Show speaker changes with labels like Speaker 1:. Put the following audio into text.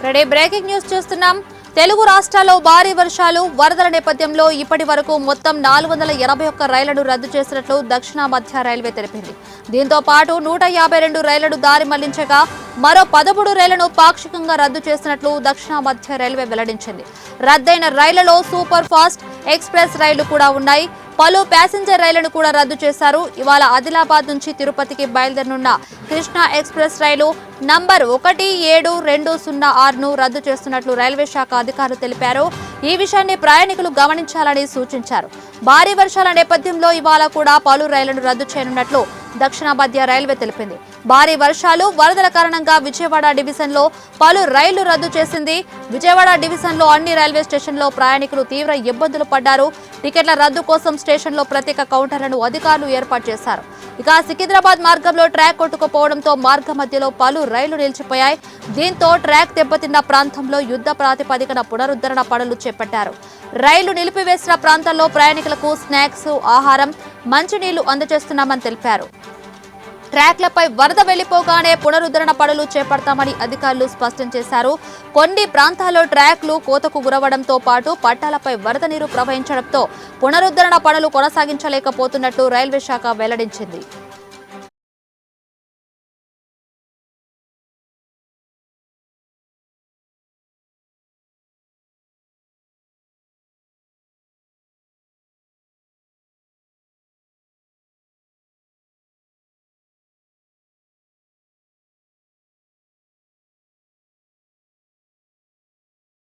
Speaker 1: Ready breaking news చూస్తున్నాం. తెలుగు రాష్ట్రాల్లో భారీ వర్షాలు వరదల నేపథ్యంలో ఇప్పటి వరకు మొత్తం 481 రైళ్లను రద్దు చేసినట్లు దక్షిణ మధ్య రైల్వే తెలిపింది. దీంతో పాటు 152 రైళ్లను దారి మళ్లించగా మరో 13 రైళ్లను పాక్షికంగా రద్దు చేసినట్లు దక్షిణ మధ్య రైల్వే వెల్లడించింది. రద్దయిన రైళ్లలో సూపర్ ఫాస్ట్ ఎక్స్ప్రెస్ రైళ్లు కూడా ఉన్నాయి. పలు ప్యాసింజర్ రైళ్లను కూడా రద్దు చేశారు. ఇవాళ ఆదిలాబాద్ నుంచి తిరుపతికి బయలుదేరనున్న కృష్ణా ఎక్స్ప్రెస్ రైలు నంబర్ 17206ను రద్దు చేస్తున్నట్లు రైల్వే శాఖ అధికారులు తెలిపారు. ఈ విషయాన్ని ప్రయాణికులు గమనించాలని సూచించారు. భారీ వర్షాల నేపథ్యంలో ఇవాళ కూడా పలు రైళ్లను రద్దు చేయనున్నట్లు దక్షిణ మధ్య రైల్వే తెలిపింది. భారీ వర్షాలు వరదల కారణంగా విజయవాడ డివిజన్లో పలు రైళ్లు రద్దు చేసింది. విజయవాడ డివిజన్లో అన్ని రైల్వే స్టేషన్లో ప్రయాణికులు తీవ్ర ఇబ్బందులు పడ్డారు. టికెట్ల రద్దు కోసం స్టేషన్లో ప్రత్యేక కౌంటర్లను అధికారులు ఏర్పాటు చేశారు. ఇక సికింద్రాబాద్ మార్గంలో ట్రాక్ కొట్టుకుపోవడంతో మార్గ మధ్యలో పలు రైళ్లు నిలిచిపోయాయి. దీంతో ట్రాక్ దెబ్బతిన్న ప్రాంతంలో యుద్ధ ప్రాతిపదికన పునరుద్ధరణ పనులు చేపట్టారు. రైళ్లు నిలిపివేసిన ప్రాంతాల్లో ప్రయాణికులకు స్నాక్స్, ఆహారం, మంచినీళ్లు అందజేస్తున్నామని తెలిపారు. ట్రాక్లపై వరద వెళ్లిపోగానే పునరుద్ధరణ పనులు చేపడతామని అధికారులు స్పష్టం చేశారు. కొన్ని ప్రాంతాల్లో ట్రాక్లు కోతకు గురవడంతో పాటు పట్టాలపై వరద నీరు ప్రవహించడంతో పునరుద్ధరణ పనులు కొనసాగించలేకపోతున్నట్లు రైల్వే శాఖ వెల్లడించింది.